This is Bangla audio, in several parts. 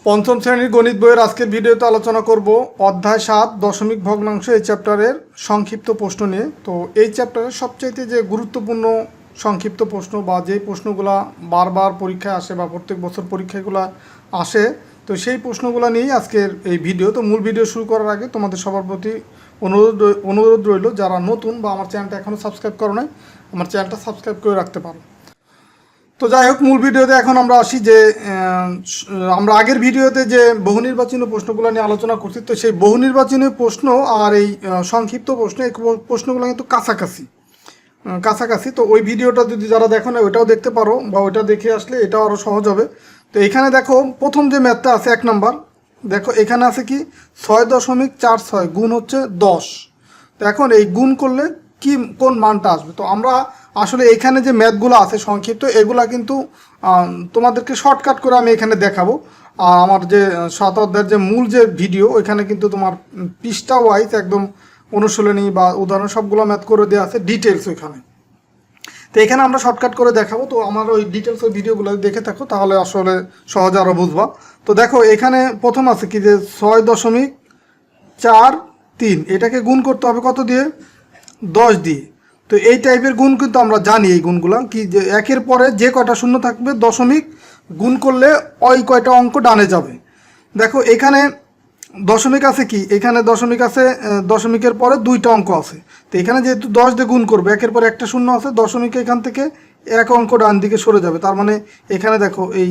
পঞ্চম শ্রেণীর গণিত বইয়ের আজকের ভিডিওতে আলোচনা করব অধ্যায় 7 দশমিক ভগ্নাংশ এই চ্যাপ্টারের সংক্ষিপ্ত প্রশ্ন নিয়ে। তো এই চ্যাপ্টারের সবচাইতে যে গুরুত্বপূর্ণ সংক্ষিপ্ত প্রশ্ন বা যে প্রশ্নগুলো বারবার পরীক্ষায় আসে বা প্রত্যেক বছর পরীক্ষাগুলো আসে, তো সেই প্রশ্নগুলো নিয়েই আজকের এই ভিডিও। তো মূল ভিডিও শুরু করার আগে তোমাদের সবার প্রতি অনুরোধ রইল, যারা নতুন বা আমার চ্যানেলটা এখনও সাবস্ক্রাইব করো নাই, আমার চ্যানেলটা সাবস্ক্রাইব করে রাখতে পারো। তো যাই হোক, মূল ভিডিওতে এখন আমরা আসি যে আমরা আগের ভিডিওতে যে বহু নির্বাচনী প্রশ্নগুলো নিয়ে আলোচনা করছি, তো সেই বহু নির্বাচনী প্রশ্ন আর এই সংক্ষিপ্ত প্রশ্ন, এই প্রশ্নগুলো কিন্তু কাছাকাছি। তো ওই ভিডিওটা যদি যারা দেখো না, ওইটাও দেখতে পারো বা ওইটা দেখে আসলে এটাও আরও সহজ হবে। তো এখানে দেখো প্রথম যে ম্যাথটা আছে 1 নাম্বার, দেখো এখানে আছে কি 6.46 গুণ হচ্ছে 10। তো এখন এই গুণ করলে কি কোন মানটা আসবে? তো আমরা আসলে এখানে যে ম্যাথগুলো আছে সংক্ষিপ্ত, এগুলা কিন্তু তোমাদেরকে শর্টকাট করে আমি এখানে দেখাবো। আর আমার যে 7 অধ্যায়ের যে মূল যে ভিডিও, ওইখানে কিন্তু তোমার পৃষ্ঠা ওয়াইজ একদম অনুশীলনী বা উদাহরণ সবগুলো ম্যাথ করে দেওয়া আছে ডিটেলস ওইখানে। তো এখানে আমরা শর্টকাট করে দেখাবো। তো আমার ওই ডিটেলস ওই ভিডিওগুলো দেখে থাকো, তাহলে আসলে সহজে আরও বুঝবা। তো দেখো এখানে প্রথম আছে কি যে 6.43, এটাকে গুণ করতে হবে কত দিয়ে? 10 দিয়ে। তো এই টাইপের গুণ কিন্তু আমরা জানি, এই গুণগুলো কি যে একের পরে যে কয়টা শূন্য থাকবে দশমিক গুণ করলে ওই কয়টা অঙ্ক ডানে যাবে। দেখো এখানে দশমিক আছে কি, এখানে দশমিক আছে, দশমিকের পরে 2টা অঙ্ক আছে। তো এখানে যেহেতু 10 দিয়ে গুণ করবে, একের পরে একটা শূন্য আছে, দশমিক এখান থেকে এক অঙ্ক ডান দিকে সরে যাবে। তার মানে এখানে দেখো এই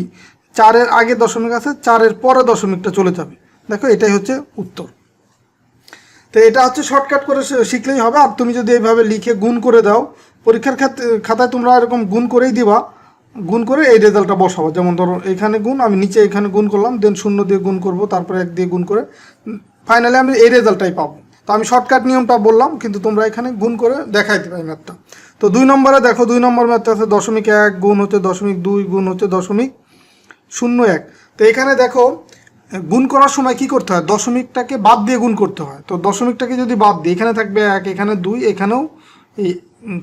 4-এর আগে দশমিক আছে, 4-এর পরে দশমিকটা চলে যাবে। দেখো এটাই হচ্ছে উত্তর। তো এটা হচ্ছে শর্টকাট করে শিখলেই হবে। আর তুমি যদি এইভাবে লিখে গুণ করে দাও, পরীক্ষার খাতায় তোমরা এরকম গুণ করেই দিবা, গুণ করে এই রেজাল্টটা বসাবো। যেমন ধরো এখানে গুণ, আমি নিচে এখানে গুণ করলাম, দেন 0 দিয়ে গুণ করব, তারপরে 1 দিয়ে গুণ করে ফাইনালি আমি এই রেজাল্টটাই পাবো। তো আমি শর্টকাট নিয়মটা বললাম, কিন্তু তোমরা এখানে গুণ করে দেখাই দিবা এই ম্যাথটা। তো 2 নম্বরে দেখো, 2 নম্বর ম্যাথটা আছে 0.1 গুণ হচ্ছে 0.2 গুণ হচ্ছে 0.01। তো এখানে দেখো গুণ করার সময় কি করতে হয়, দশমিকটাকে বাদ দিয়ে গুণ করতে হয়। তো দশমিকটাকে যদি বাদ দিই, এখানে থাকবে 1, এখানে 2, এখানেও এই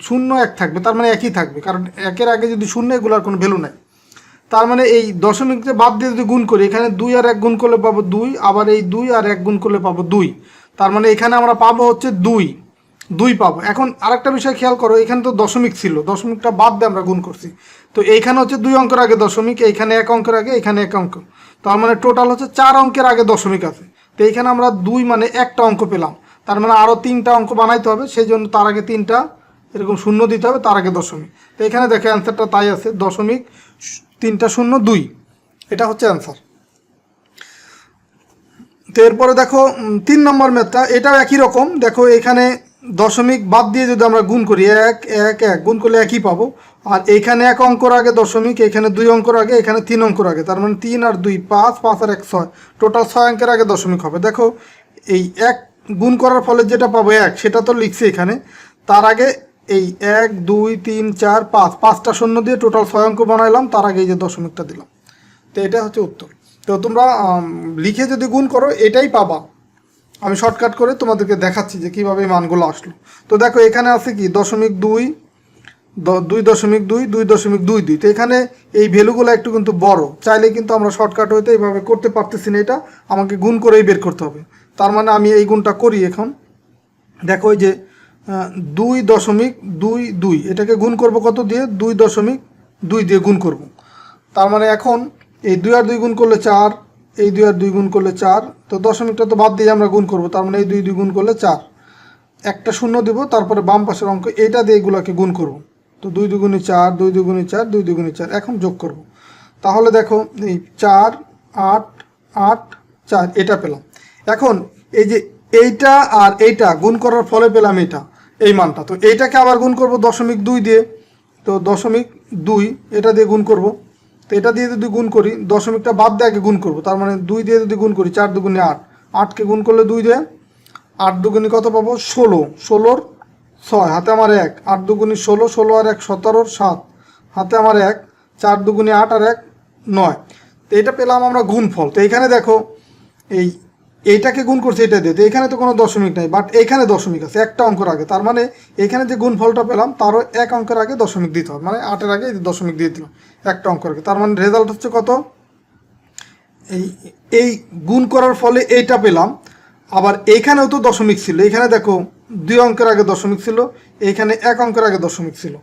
0 1 থাকবে, তার মানে একই থাকবে, কারণ 1-এর আগে যদি 0, এগুলোর কোনো ভ্যালু নাই। তার মানে এই দশমিককে বাদ দিয়ে যদি গুণ করি, এখানে 2 আর 1 গুণ করলে পাবো 2, আবার এই 2 আর 1 গুণ করলে পাবো 2। তার মানে এখানে আমরা পাবো হচ্ছে 2 পাবো। এখন আরেকটা বিষয় খেয়াল করো, এখানে তো দশমিক ছিল, দশমিকটা বাদ দিয়ে আমরা গুণ করছি। তো এইখানে হচ্ছে 2 অঙ্কের আগে দশমিক, এইখানে 1 অঙ্কের আগে, এখানে 1 অঙ্ক, তার মানে টোটাল হচ্ছে 4 অঙ্কের আগে দশমিক আছে। তো এইখানে আমরা 2 মানে একটা অঙ্ক পেলাম, তার মানে আরও 3টা অঙ্ক বানাইতে হবে, সেই জন্য তার আগে 3টা এরকম শূন্য দিতে হবে, তার আগে দশমিক। তো এখানে দেখে অ্যান্সারটা তাই আছে, 3টা 0 2, এটা হচ্ছে অ্যান্সার। তো এরপরে দেখো 3 নম্বর ম্যাথটা, এটাও একই রকম। দেখো এখানে দশমিক বাদ দিয়ে যদি আমরা গুণ করি, 1 1 1 গুণ করলে একই পাবো। আর এইখানে 1 অঙ্কর আগে দশমিক, এখানে 2 অঙ্কর আগে, এখানে 3 অঙ্কর আগে, তার মানে 3 আর 2 5, 5 আর 1 6, টোটাল 6 অঙ্কের আগে দশমিক হবে। দেখো এই 1 গুণ করার ফলে যেটা পাবো 1, সেটা তো লিখছি এখানে, তার আগে এই 1 2 3 4 5, 5টা শূন্য দিয়ে টোটাল 6 অঙ্ক বানাইলাম, তার আগে এই যে দশমিকটা দিলাম। তো এটা হচ্ছে উত্তর। তো তোমরা লিখে যদি গুণ করো এটাই পাবা। আমি শর্টকাট করে তোমাদেরকে দেখাচ্ছি যে কীভাবে মানগুলো আসলো। তো দেখো এখানে আছে কি 2.2 2.2 2.22। তো এখানে এই ভ্যালুগুলো একটু কিন্তু বড়, চাইলে কিন্তু আমরা শর্টকাট হইতে এইভাবে করতে পারতেছি না, এটা আমাকে গুণ করেই বের করতে হবে। তার মানে আমি এই গুণটা করি এখন। দেখো এই যে 2.22, এটাকে গুণ করব কত দিয়ে? 2.2 দিয়ে গুণ করব। তার মানে এখন এই 2 আর 2 গুণ করলে 4, এই 2 আর 2 গুণ করলে 4, তো দশমিকটা তো বাদ দিয়ে আমরা গুণ করব, তার মানে এই 2 2 গুণ করলে 4, একটা শূন্য দেব, তারপরে বাম পাশের অঙ্ক এইটা দিয়ে এগুলোকে গুণ করব। তো 2 2 গুণে 4, 2 2 গুণে 4, 2 2 গুণে 4, এখন যোগ করব। তাহলে দেখো এই 4 8 8 4, এটা পেলাম। এখন এই যে এইটা আর এইটা গুণ করার ফলে পেলাম এটা, এই মানটা। তো এইটাকে আবার গুণ করব 0.2 দিয়ে, তো 0.2 এটা দিয়ে গুণ করব। তো এটা দিয়ে যদি গুণ করি, দশমিকটা বাদ দিয়ে আগে গুণ করব, তার মানে 2 দিয়ে যদি গুণ করি, 4 2 8, 8কে গুণ করলে 2 দিয়ে, 8 2 কত পাবো? 16, 16 6, হাতে আমার 1, 8 2 16, 16 আর 1 17, 7, হাতে আমার 1, 4 2 8 আর 1 9। তো এটা পেলাম আমরা গুণফল। তো এখানে দেখো এইটাকে গুণ করছে এটা দিয়ে, তো এখানে তো কোনো দশমিক নাই, বাট এখানে দশমিক আছে একটা অঙ্কের আগে, তার মানে এখানে যে গুণফলটা পেলাম তারও 1 অঙ্কের আগে দশমিক দিতে হবে, মানে 8-এর আগে দশমিক দিয়ে দিলাম একটা অঙ্কের আগে। তার মানে রেজাল্ট হচ্ছে কত? এই এই গুণ করার ফলে এইটা পেলাম। আবার এইখানেও তো দশমিক ছিল, এইখানে দেখো 2 অঙ্কের আগে দশমিক ছিল, এইখানে 1 অঙ্কের আগে দশমিক ছিল।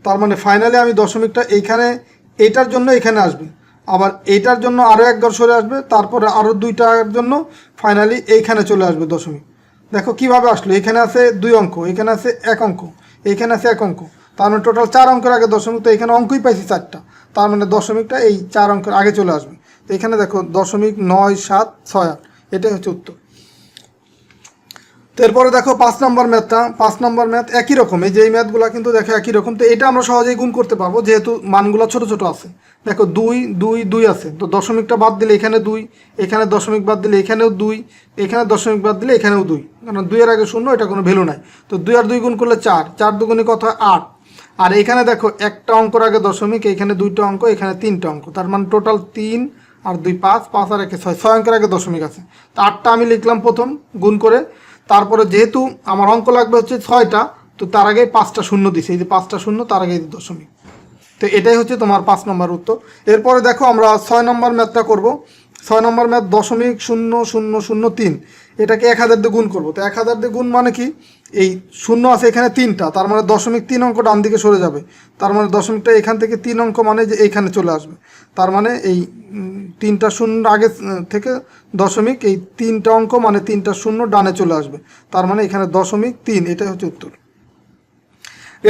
তার মানে ফাইনালি আমি দশমিকটা এইখানে এইটার জন্য এখানে আসবে, আবার এইটার জন্য আরও 1 ঘর সরে আসবে, তারপরে আরও 2টার জন্য ফাইনালি এইখানে চলে আসবে দশমিক। দেখো কিভাবে আসলো, এখানে আছে 2 অঙ্ক, এখানে আছে 1 অঙ্ক, এইখানে আছে 1 অঙ্ক, তার মানে টোটাল 4 অঙ্কের আগে দশমিক, তো এখানে অঙ্কই পাইছি 4টা, তার মানে দশমিকটা এই 4 অঙ্কের আগে চলে আসবে। তো এখানে দেখো 0.9768, এটাই হচ্ছে উত্তর। তো এরপরে দেখো 5 নম্বর ম্যাথটা, 5 নম্বর ম্যাথ একই রকম, এই যে এই ম্যাথগুলো কিন্তু দেখো একই রকম। তো এটা আমরা সহজেই গুণ করতে পারবো যেহেতু মানগুলো ছোট ছোট আছে। দেখো 2 2 2 আছে, তো দশমিকটা বাদ দিলে এখানে 2, এখানে দশমিক বাদ দিলে এখানেও 2, এখানে দশমিক বাদ দিলে এখানেও 2, কারণ 2 এর আগে 0, এটা কোনো ভ্যালু নাই। তো 2 আর 2 গুণ করলে 4, 4 দুগুণে কত হয় 8। আর এখানে দেখো একটা অঙ্কর আগে দশমিক, এখানে 2টা অঙ্ক, এখানে 3টা অঙ্ক, তার মানে টোটাল 3 আর 2 5, 5 আর 1 6, 6 অঙ্কের আগে দশমিক আছে। তো 8টা আমি লিখলাম প্রথম গুণ করে, তারপরে যেহেতু আমার অঙ্ক লাগবে হচ্ছে 6টা, তো তার আগে 5টা শূন্য দিছে, এই যে 5টা শূন্য, তার আগে দশমিক। তো এটাই হচ্ছে তোমার 5 নম্বর উত্তর। এরপরে দেখো আমরা 6 নম্বর ম্যাথটা করব। 6 নম্বর ম্যাথ 0.0003, এটাকে 1000 দিয়ে গুণ করবো। তো 1000 দিয়ে গুণ মানে কি, এই শূন্য আছে এখানে 3টা, তার মানে 0.3 অঙ্ক ডান দিকে সরে যাবে, তার মানে দশমিকটা এখান থেকে 3 অঙ্ক মানে যে এইখানে চলে আসবে, তার মানে এই 3টা শূন্য আগে থেকে দশমিক, এই 3টা অঙ্ক মানে 3টা শূন্য ডানে চলে আসবে, তার মানে এখানে 0.3, এটাই হচ্ছে উত্তর।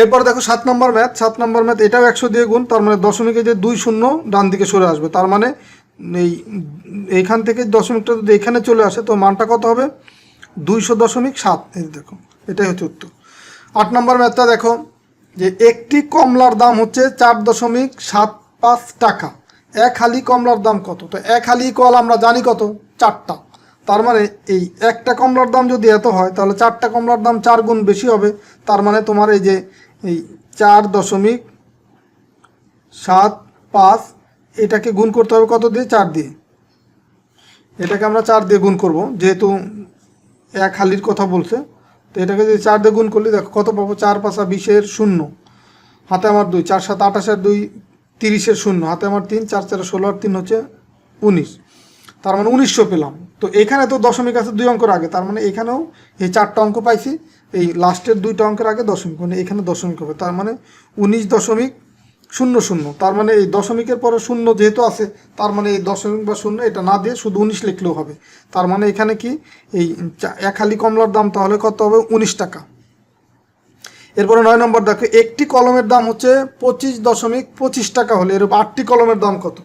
এরপর দেখো 7 নম্বর ম্যাথ, 7 নম্বর ম্যাথ এটাও 100 দিয়ে গুণ, তার মানে দশমিকে যে 2 শূন্য ডান দিকে সরে আসবে, তার মানে এইখান থেকে দশমিকটা যদি এখানে চলে আসে, তো মানটা কত হবে 200.7, এই দেখো এটাই হচ্ছে উত্তর। 8 নম্বর ম্যাথটা দেখো যে একটি কমলার দাম হচ্ছে 4.75 টাকা, এক হালি কমলার দাম কত। তো এক হালি কল আমরা জানি কত, 4টা, তার মানে এই একটা কমলার দাম যদি এত হয়, তাহলে 4টা কমলার দাম 4 গুণ বেশি হবে, তার মানে তোমার এই যে এই 4.75, এটাকে গুণ করতে হবে কত দিয়ে, 4 দিয়ে। এটাকে আমরা 4 দিয়ে গুণ করব, যেহেতু এক হালির কথা বলছে। তো এটাকে যদি 4 দিয়ে গুণ করলে দেখো কত পাবো, 4 5 20 0, হাতে আমার 2, 4 7 28 2 30 0, হাতে আমার 3, 4 4 16 আর 3 হচ্ছে 19, তার মানে 1900 পেলাম। তো এখানে তো দশমিক আছে 2 অঙ্কের আগে, তার মানে এখানেও এই 4টা অঙ্ক পাইছি, এই লাস্টের 2টা অঙ্কের আগে দশমিক, মানে এখানে দশমিক হবে, তার মানে 19.00, তার মানে এই দশমিকের পরে শূন্য যেহেতু আছে, তার মানে এই দশমিক বা শূন্য এটা না দিয়ে শুধু 19 লিখলেও হবে। তার মানে এখানে কি এই এক হালি কমলার দাম তাহলে কত হবে, 19 টাকা। এরপরে 9 নম্বর দেখো, একটি কলমের দাম হচ্ছে 25.25 টাকা হলে এর 8টি কলমের দাম কত।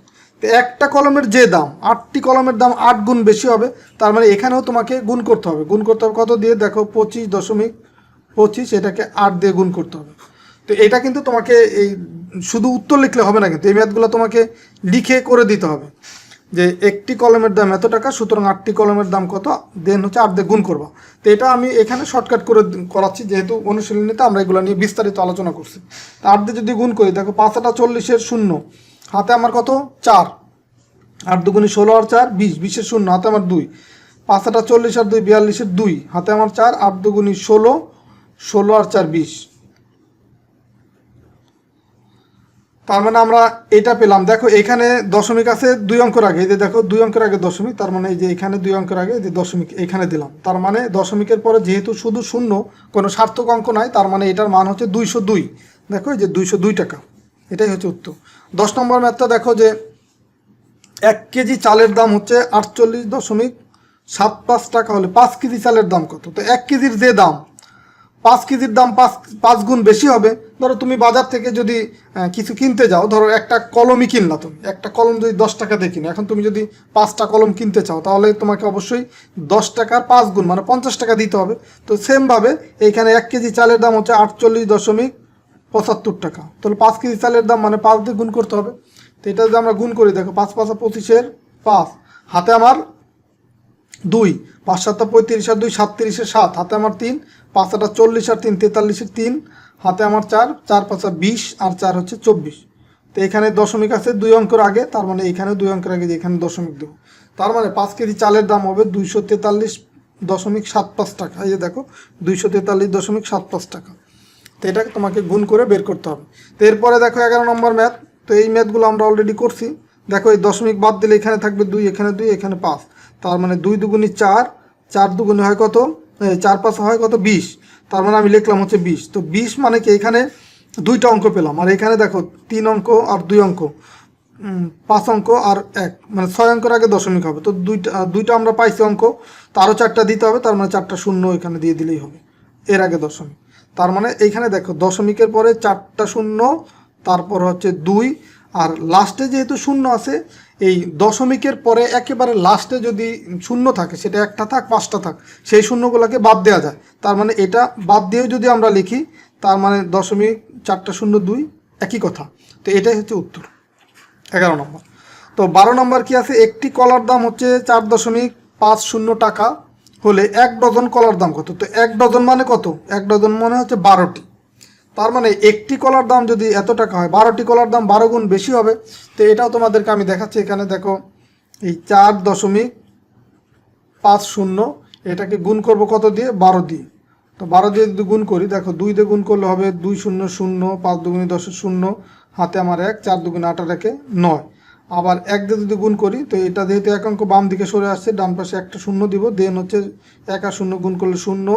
তো একটা কলমের যে দাম, 8টি কলমের দাম 8 গুণ বেশি হবে, তার মানে এখানেও তোমাকে গুণ করতে হবে। গুণ করতে হবে কত দিয়ে, দেখো 25.25, এটাকে 8 দিয়ে গুণ করতে হবে। তো এটা কিন্তু তোমাকে এই শুধু উত্তর লিখলে হবে না, কিন্তু এই ম্যাথগুলো তোমাকে লিখে করে দিতে হবে যে একটি কলমের দাম এত টাকা, সুতরাং 8টি কলমের দাম কত, দেন হচ্ছে 8 দিয়ে গুণ করবা। তো এটা আমি এখানে শর্টকাট করে করাচ্ছি, যেহেতু অনুশীলনীতে আমরা এগুলো নিয়ে বিস্তারিত আলোচনা করছি। তো 8 দিয়ে যদি গুণ করি, দেখো 5 × 40 0, হাতে আমার কত 4, 8 2 16 আর 4 20, 20 0, হাতে আমার 2, 5 × 40 আর 2 42 2, হাতে আমার 4, 8 2 16, 16 আর 4 20, তার মানে আমরা এটা পেলাম। দেখো এখানে দশমিক আছে 2 অঙ্কের আগে, এই যে দেখো 2 অঙ্কের আগে দশমিক, তার মানে এই যে এখানে 2 অঙ্কের আগে যে দশমিক এখানে দিলাম, তার মানে দশমিকের পরে যেহেতু শুধু শূন্য, কোনো সার্থক অঙ্ক নাই, তার মানে এটার মান হচ্ছে 202। দেখো এই যে 202 টাকা, এটাই হচ্ছে উত্তর। 10 নম্বর ম্যাথটা দেখো যে 1 কেজি চালের দাম হচ্ছে 48.75 টাকা হলে 5 কেজি চালের দাম কত। তো 1 কেজির যে দাম, 5 কেজির দাম 5 গুণ বেশি হবে। ধরো তুমি বাজার থেকে যদি কিছু কিনতে যাও, ধরো একটা কলমই কিনলা, তুমি একটা কলম যদি 10 টাকা দিয়ে কিনো, এখন তুমি যদি 5টা কলম কিনতে চাও, তাহলে তোমাকে অবশ্যই 10 টাকার 5 গুণ মানে 50 টাকা দিতে হবে। তো সেমভাবে এইখানে 1 কেজি চালের দাম হচ্ছে 48.75 টাকা, তাহলে 5 কেজি চালের দাম মানে 5 দিয়ে গুণ করতে হবে। তো এটা যদি আমরা গুণ করি, দেখো 5 5 25 5, হাতে আমার 2, 5 7 35 আর 2 37 7, হাতে আমার 3, 5 8 40 আর 3 43 3, হাতে আমার 4, 4 5 20 আর 4 হচ্ছে 24। তো এখানে দশমিক আছে 2 অঙ্কের আগে, তার মানে এখানে 2 অঙ্কের আগে এখানে দশমিক দেবো, তার মানে 5 কেজি চালের দাম হবে 243.75 টাকা। এই যে দেখো 243.75 টাকা। তো এটাকে তোমাকে গুণ করে বের করতে হবে। তো এরপরে দেখো 11 নম্বর ম্যাথ। তো এই ম্যাথগুলো আমরা অলরেডি করছি, দেখো এই দশমিক বাদ দিলে এখানে থাকবে 2, এখানে 2, এখানে 5, তার মানে 2 দুগুণে 4, 4 দুগুণে হয় কত, 4 5 হয় কত 20, তার মানে আমি লিখলাম হচ্ছে 20। তো 20 মানে কি এখানে 2টা অঙ্ক পেলাম, আর এখানে দেখো 3 অঙ্ক আর 2 অঙ্ক, 5 অঙ্ক আর 1, মানে 6 অঙ্কের আগে দশমিক হবে। তো দুইটা আমরা পাইছি অঙ্ক, তো আরও 4টা দিতে হবে, তার মানে 4টা শূন্য এখানে দিয়ে দিলেই হবে এর আগে দশমিক। তার মানে এইখানে দেখো দশমিকের পরে 4টা শূন্য, তারপর হচ্ছে 2, আর লাস্টে যেহেতু শূন্য আছে, এই দশমিকের পরে একেবারে লাস্টে যদি শূন্য থাকে, সেটা 1টা থাক 5টা থাক, সেই শূন্যগুলোকে বাদ দেওয়া যায়। তার মানে এটা বাদ দিয়েও যদি আমরা লিখি, তার মানে দশমিক 4টা শূন্য 2 একই কথা। তো এটাই হচ্ছে উত্তর 11 নম্বর। তো 12 নম্বর কি আছে, একটি কলার দাম হচ্ছে 4.50 টাকা হলে 1 ডজন কলার দাম কত। তো 1 ডজন মানে কত, 1 ডজন মানে হচ্ছে 12টি। তার মানে একটি কলার দাম যদি এত টাকা হয়, 12টি কলার দাম 12 গুণ বেশি হবে। তো এটাও তোমাদেরকে আমি দেখাচ্ছি, এখানে দেখো এই 4.50 এটাকে গুণ করব কত দিয়ে, 12 দিয়ে। তো 12 দিয়ে যদি গুণ করি, দেখো 2 দিয়ে গুণ করলে হবে 2 0 0, 5 দুগুণে 10 0, হাতে আমার 1, 4 দুগুণে 8 রেখে 9। আবার 1 দিয়ে যদি গুণ করি, তো এটা যেহেতু এক অঙ্ক বাম দিকে সরে আসছে, ডান পাশে একটা শূন্য দিব, দেন হচ্ছে 1 আর 0 গুণ করলে 0,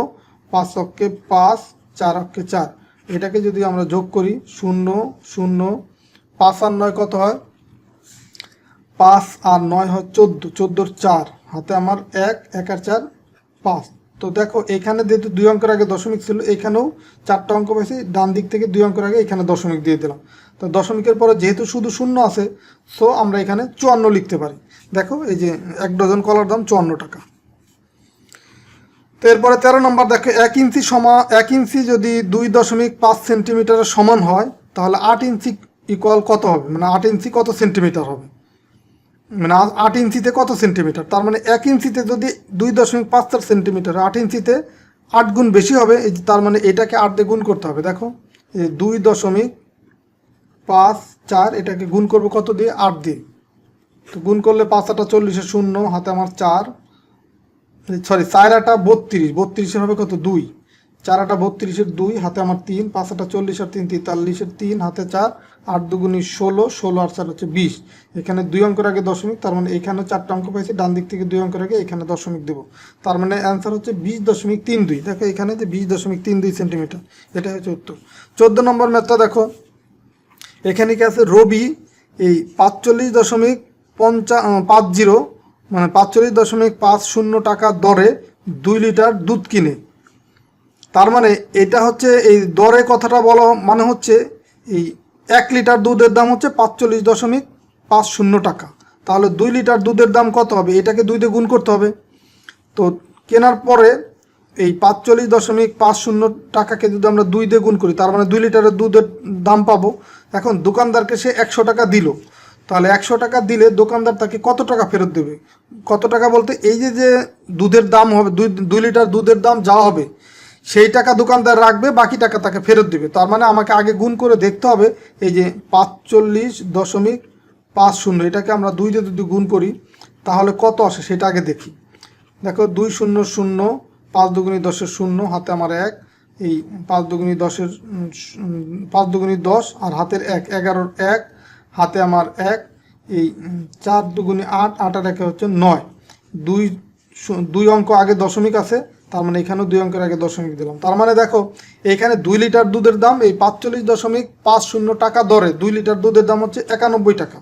5 অক্ষে 5, 4 অক্ষে 4। এটাকে যদি আমরা যোগ করি 0 0, 5 আর 9 কত হয়, 5 আর 9 হয় 14, 14 4, হাতে আমার 1, 1 আর 4 5। তো দেখো এখানে যেহেতু 2 অঙ্কের আগে দশমিক ছিল, এখানেও 4টা অঙ্ক পাইছি, ডান দিক থেকে 2 অঙ্কের আগে এখানে দশমিক দিয়ে দিলাম। তো দশমিকের পরে যেহেতু শুধু শূন্য আছে, সো আমরা এখানে 54 লিখতে পারি। দেখো এই যে 1 ডজন কলার দাম 54 টাকা। তো এরপরে 13 নম্বর দেখো, 1 ইঞ্চি যদি 2.5 সেন্টিমিটারের সমান হয়, তাহলে 8 ইঞ্চি ইকুয়াল কত হবে, মানে 8 ইঞ্চি কত সেন্টিমিটার হবে, মানে 8 ইঞ্চিতে কত সেন্টিমিটার। তার মানে 1 ইঞ্চিতে যদি 2.5 সেন্টিমিটার, 8 ইঞ্চিতে 8 গুণ বেশি হবে। তার মানে এটাকে 8 দিয়ে গুণ করতে হবে। দেখো এই 2.54, এটাকে গুণ করবো কত দিয়ে, 8 দিয়ে। তো গুণ করলে 5 8 40 0, হাতে আমার 4, সরি 4 8 32, 32 হবে কত 2, 4 8 32 2, হাতে আমার 3, 5 8 40 আর 3 43, 3 হাতে 4, 8 দুগুণি 16, 16 আর 4 হচ্ছে 20। এখানে 2 অঙ্কের আগে দশমিক, তার মানে এখানে 4টা অঙ্ক পাইছি, ডান দিক থেকে 2 অঙ্কের আগে এখানে দশমিক দেবো। তার মানে অ্যান্সার হচ্ছে 20.32। দেখো এখানে যে 20.32 সেন্টিমিটার, এটা হচ্ছে উত্তর। 14 নম্বর ম্যাথটা দেখো, এখানে কি আছে, রবি এই 45.50, মানে 45.50 টাকা দরে 2 লিটার দুধ কিনে। তার মানে এটা হচ্ছে এই দরে কথাটা বলা মানে হচ্ছে এই 1 লিটার দুধের দাম হচ্ছে 45.50 টাকা। তাহলে 2 লিটার দুধের দাম কত হবে, এটাকে 2 দিয়ে গুণ করতে হবে। তো কেনার পরে এই 45.50 টাকাকে যদি আমরা 2 দিয়ে গুণ করি, তার মানে 2 লিটারের দুধের দাম পাবো। এখন দোকানদারকে সে 100 টাকা দিল, তাহলে 100 টাকা দিলে দোকানদার তাকে কত টাকা ফেরত দেবে। কত টাকা বলতে এই যে দুধের দাম হবে, 2 লিটার দুধের দাম যা হবে, সেই টাকা দোকানদার রাখবে, বাকি টাকা তাকে ফেরত দেবে। তার মানে আমাকে আগে গুণ করে দেখতে হবে, এই যে 45.50, এটাকে আমরা 2 দিয়ে যদি গুণ করি তাহলে কত আসে সেটা আগে দেখি। দেখো 2 0 0, 5 দুগুণি 10 0, হাতে আমার 1, এই 5 দুগুণি 10 আর হাতের 1, 11 1, হাতে আমার 1, এই 4 দুগুণি 8, 8 আর 1 হচ্ছে 9। 2 অঙ্ক আগে দশমিক আছে, তার মানে এখানেও 2 অঙ্কের আগে দশমিক দিলাম। তার মানে দেখো এখানে 2 লিটার দুধের দাম এই 45.50 টাকা দরে 2 লিটার দুধের দাম হচ্ছে 91 টাকা।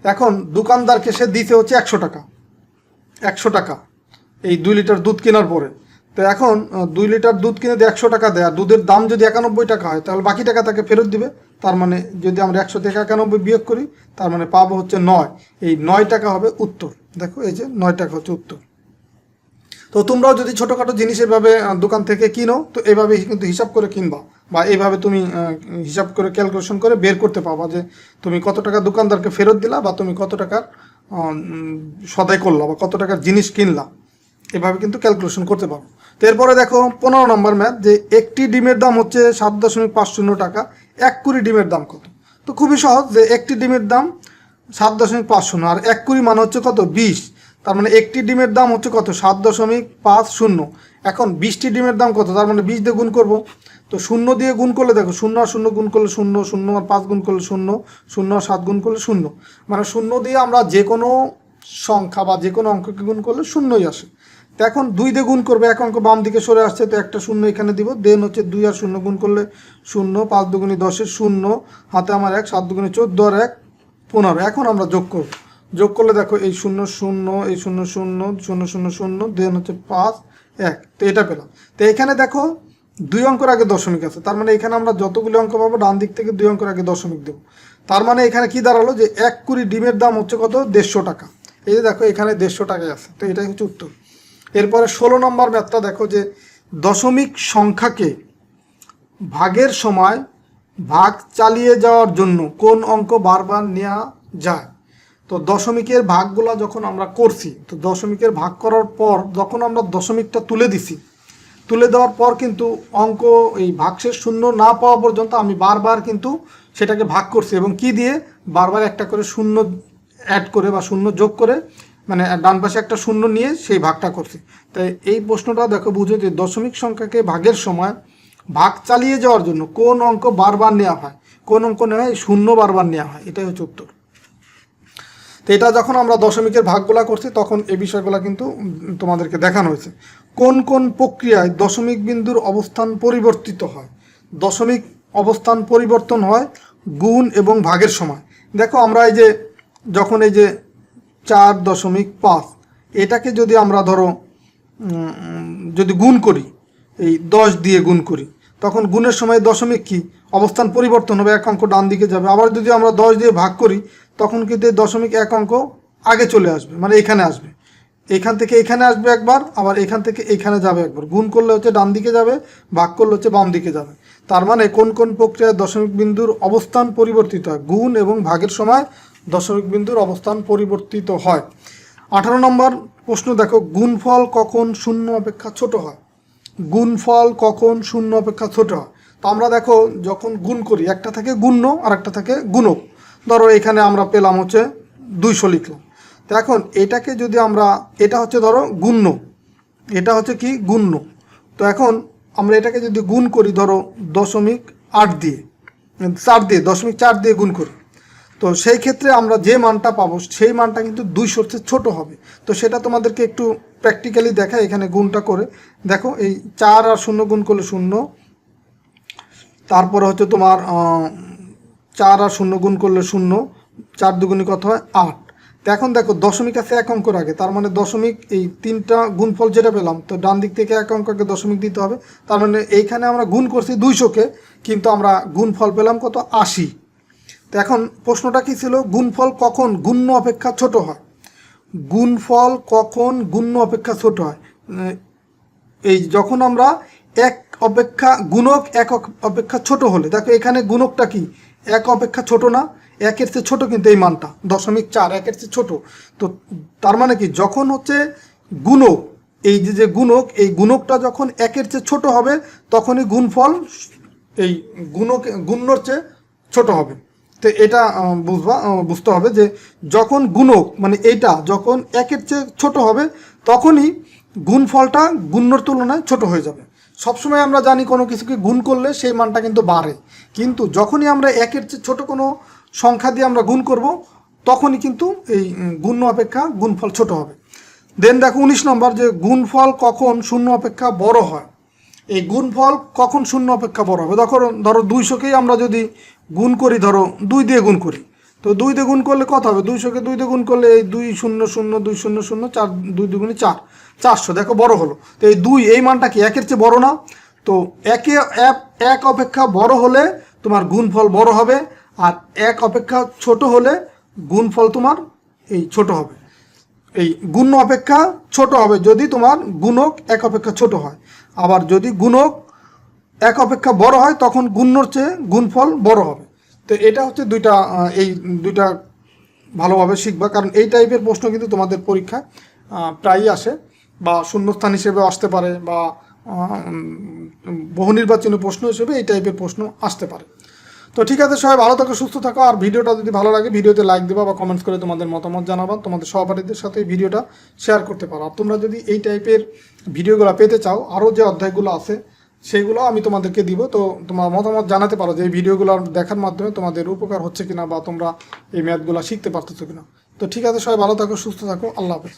এখন দোকানদারকে সে দিতে হচ্ছে 100 টাকা, 100 টাকা এই 2 লিটার দুধ কেনার পরে। তো এখন 2 লিটার দুধ কিনে দিয়ে 100 টাকা দেয়, আর দুধের দাম যদি 91 টাকা হয়, তাহলে বাকি টাকা তাকে ফেরত দিবে। তার মানে যদি আমরা 100 থেকে 91 বিয়োগ করি, তার মানে পাবো হচ্ছে 9। এই 9 টাকা হবে উত্তর। দেখো এই যে 9 টাকা হচ্ছে উত্তর। তো তোমরাও যদি ছোটোখাটো জিনিস এভাবে দোকান থেকে কিনো, তো এভাবে কিন্তু হিসাব করে কিনবা, বা এইভাবে তুমি হিসাব করে ক্যালকুলেশন করে বের করতে পারবা যে তুমি কত টাকা দোকানদারকে ফেরত দিলা, বা তুমি কত টাকার সদাই করলা, বা কত টাকার জিনিস কিনলা। এভাবে কিন্তু ক্যালকুলেশন করতে পারো। তো এরপরে দেখো 15 নম্বর ম্যাথ, যে একটি ডিমের দাম হচ্ছে 7.50 টাকা, 1 কুড়ি ডিমের দাম কত। তো খুবই সহজ, যে একটি ডিমের দাম 7.50, আর 1 কুড়ি মানে হচ্ছে কত 20। তার মানে একটি ডিমের দাম হচ্ছে কত 7.50। এখন 20টি ডিমের দাম কত, তার মানে 20 দিয়ে গুণ করবো। তো শূন্য দিয়ে গুণ করলে দেখো 0 আর 0 গুণ করলে 0, 0 আর 5 গুণ করলে 0, 0 আর 7 গুণ করলে 0, মানে 0 দিয়ে আমরা যে কোনো সংখ্যা বা যে কোনো অঙ্ককে গুণ করলে 0ই আসে। তো এখন 2 দিয়ে গুণ করবে, এক অঙ্ক বাম দিকে সরে আসছে, তো একটা 0 এখানে দিব, দেন হচ্ছে 2 আর 0 গুণ করলে 0, 5 দুগুণে 10 0, হাতে আমার 1, 7 দুগুণে 14 আর 1 15। এখন আমরা যোগ করব, যোগ করলে দেখো এই 0 0, এই 0 0, 0 0 0, দেন হচ্ছে 5 1, তো এটা পেলাম। তো এখানে দেখো 2 অঙ্কের আগে দশমিক আছে, তার মানে এখানে আমরা যতগুলো অঙ্ক পাবো ডান দিক থেকে 2 অঙ্কের আগে দশমিক দেবো। তার মানে এখানে কি দাঁড়ালো যে 1 কুড়ি ডিমের দাম হচ্ছে কত, 150 টাকা। এই যে দেখো এখানে 150 টাকায় আছে, তো এটাই হচ্ছে উত্তর। এরপরে 16 নম্বর ম্যাথটা দেখো যে দশমিক সংখ্যাকে ভাগের সময় ভাগ চালিয়ে যাওয়ার জন্য কোন অঙ্ক বারবার নেওয়া যায়। তো দশমিকের ভাগগুলা যখন আমরা করছি, তো দশমিকের ভাগ করার পর যখন আমরা দশমিকটা তুলে দিছি, তুলে দেওয়ার পর কিন্তু অঙ্ক এই ভাগশেষ শূন্য না পাওয়া পর্যন্ত আমি বারবার কিন্তু সেটাকে ভাগ করছি, এবং কি দিয়ে, বারবার একটা করে শূন্য অ্যাড করে বা শূন্য যোগ করে, মানে ডান পাশে একটা শূন্য নিয়ে সেই ভাগটা করছি। তাই এই প্রশ্নটা দেখো বুঝো যে দশমিক সংখ্যাকে ভাগের সময় ভাগ চালিয়ে যাওয়ার জন্য কোন অঙ্ক বারবার নেওয়া হয়, কোন অঙ্ক নেওয়া হয়, শূন্য বারবার নেওয়া হয়, এটাই হচ্ছে উত্তর। তো এটা যখন আমরা দশমিকের ভাগগুলা করছি তখন এই বিষয়গুলো কিন্তু তোমাদেরকে দেখানো হয়েছে। কোন কোন প্রক্রিয়ায় দশমিক বিন্দুর অবস্থান পরিবর্তিত হয়। দশমিক অবস্থান পরিবর্তন হয় গুণ এবং ভাগের সময়। দেখো আমরা এই যে যখন এই যে 4.5 এটাকে যদি আমরা ধরো যদি গুণ করি, এই 10 দিয়ে গুণ করি, তখন গুণের সময় দশমিক কি অবস্থান পরিবর্তন হবে, এক অঙ্ক ডান দিকে যাবে। আবার যদি আমরা 10 দিয়ে ভাগ করি তখন কিন্তু এই দশমিক এক অঙ্ক আগে চলে আসবে, মানে এখানে আসবে, এখান থেকে এখানে আসবে একবার, আবার এখান থেকে এইখানে যাবে একবার। গুণ করলে হচ্ছে ডান দিকে যাবে, ভাগ করলে হচ্ছে বাম দিকে যাবে। তার মানে কোন কোন প্রক্রিয়ায় দশমিক বিন্দুর অবস্থান পরিবর্তিত হয়, গুণ এবং ভাগের সময় দশমিক বিন্দুর অবস্থান পরিবর্তিত হয়। 18 নম্বর প্রশ্ন দেখো, গুণফল কখন শূন্য অপেক্ষা ছোট হয়। গুণফল কখন শূন্য অপেক্ষা ছোট হয়। তো আমরা দেখো যখন গুণ করি, একটা থাকে গুণ্য আর একটা থাকে গুণক। ধরো এখানে আমরা পেলাম হচ্ছে 200 লিখলাম। তো এখন এটাকে যদি আমরা, এটা হচ্ছে ধরো গুণ্য, এটা হচ্ছে কি গুণ্য। তো এখন আমরা এটাকে যদি গুণ করি ধরো 0.8 দিয়ে, 4 দিয়ে 0.4 দিয়ে গুণ করি, তো সেই ক্ষেত্রে আমরা যে মানটা পাবো সেই মানটা কিন্তু 200 চেয়ে ছোটো হবে। তো সেটা তোমাদেরকে একটু প্র্যাকটিক্যালি দেখায়, এখানে গুণটা করে দেখো। এই 4 আর 0 গুণ করলে 0, তারপরে হচ্ছে তোমার 4 আর 0 গুণ করলে 0, 4 দুগুণে কত হয় 8। তো এখন দেখো দশমিক আছে এক অঙ্কর আগে, তার মানে দশমিক এই তিনটা গুণফল যেটা পেলাম, তো ডান দিক থেকে এক অঙ্ককে দশমিক দিতে হবে। তার মানে এইখানে আমরা গুণ করছি 200কে, কিন্তু আমরা গুণফল পেলাম কত, 80। তো এখন প্রশ্নটা কি ছিল, গুণফল কখন গুণ্য অপেক্ষা ছোট হয়। গুণফল কখন গুণ্য অপেক্ষা ছোট হয়, এই যখন আমরা এক অপেক্ষা গুণক এক অপেক্ষা ছোট হলে। দেখো এখানে গুণকটা কি এক অপেক্ষা ছোট না, একের চেয়ে ছোট, কিন্তু এই মানটা 0.4 একের চেয়ে ছোট। তো তার মানে কি, যখন হচ্ছে গুণক, এই যে গুণক, এই গুণকটা যখন একের চেয়ে ছোট হবে তখনই গুণফল এই গুণ্যর চেয়ে ছোট হবে। তো এটা বুঝতে হবে যে যখন গুণক মানে এইটা যখন একের চেয়ে ছোট হবে তখনই গুণফলটা গুণ্যর তুলনায় ছোট হয়ে যাবে। সবসময় আমরা জানি কোনো কিছুকে গুণ করলে সেই মানটা কিন্তু বাড়ে, কিন্তু যখনই আমরা একের চেয়ে ছোট কোনো সংখ্যা দিয়ে আমরা গুণ করব তখনই কিন্তু এই গুণ্য অপেক্ষা গুণফল ছোট হবে। দেন দেখো 19 নম্বর, যে গুণফল কখন শূন্য অপেক্ষা বড় হয়। এই গুণফল কখন শূন্য অপেক্ষা বড় হবে, ধরো 200কেই আমরা যদি গুণ করি, ধরো 2 দিয়ে গুণ করি, তো 2 দিয়ে গুণ করলে কত হবে, 200কে 2 দিয়ে গুণ করলে এই 2 0 0 2 0 0 4 2 দুগুণে 4, 400। দেখো বড় হলো। তো এই 2 এই মানটা কি একের চেয়ে বড় না, তো এক অপেক্ষা বড় হলে তোমার গুণফল বড় হবে, আর এক অপেক্ষা ছোট হলে গুণফল তোমার এই ছোট হবে। এই গুণ্য অপেক্ষা ছোট হবে যদি তোমার গুণক এক অপেক্ষা ছোট হয়, আবার যদি গুণক এক অপেক্ষা বড় হয় তখন গুণ্যর চেয়ে গুণফল বড় হবে। তো এটা হচ্ছে এই দুইটা ভালোভাবে শিখবা, কারণ এই টাইপের প্রশ্ন কিন্তু তোমাদের পরীক্ষায় প্রায়ই আসে, বা শূন্যস্থান হিসেবে আসতে পারে, বা বহু নির্বাচনী প্রশ্ন হিসেবে এই টাইপের প্রশ্ন আসতে পারে। তো ঠিক আছে, সবাই ভালো থাকো, সুস্থ থাকো। আর ভিডিওটা যদি ভালো লাগে ভিডিওতে লাইক দেবা বা কমেন্টস করে তোমাদের মতামত জানাবা, তোমাদের সহপাঠীদের সাথে এই ভিডিওটা শেয়ার করতে পারো। আর তোমরা যদি এই টাইপের ভিডিওগুলো পেতে চাও, আরও যে অধ্যায়গুলো আছে সেইগুলো আমি তোমাদেরকে দিব। তো তোমার মতামত জানাতে পারো যে এই ভিডিওগুলো দেখার মাধ্যমে তোমাদের উপকার হচ্ছে কিনা বা তোমরা এই ম্যাথগুলো শিখতে পারতেছো কিনা। তো ঠিক আছে, সবাই ভালো থাকো, সুস্থ থাকো, আল্লাহ হাফেজ।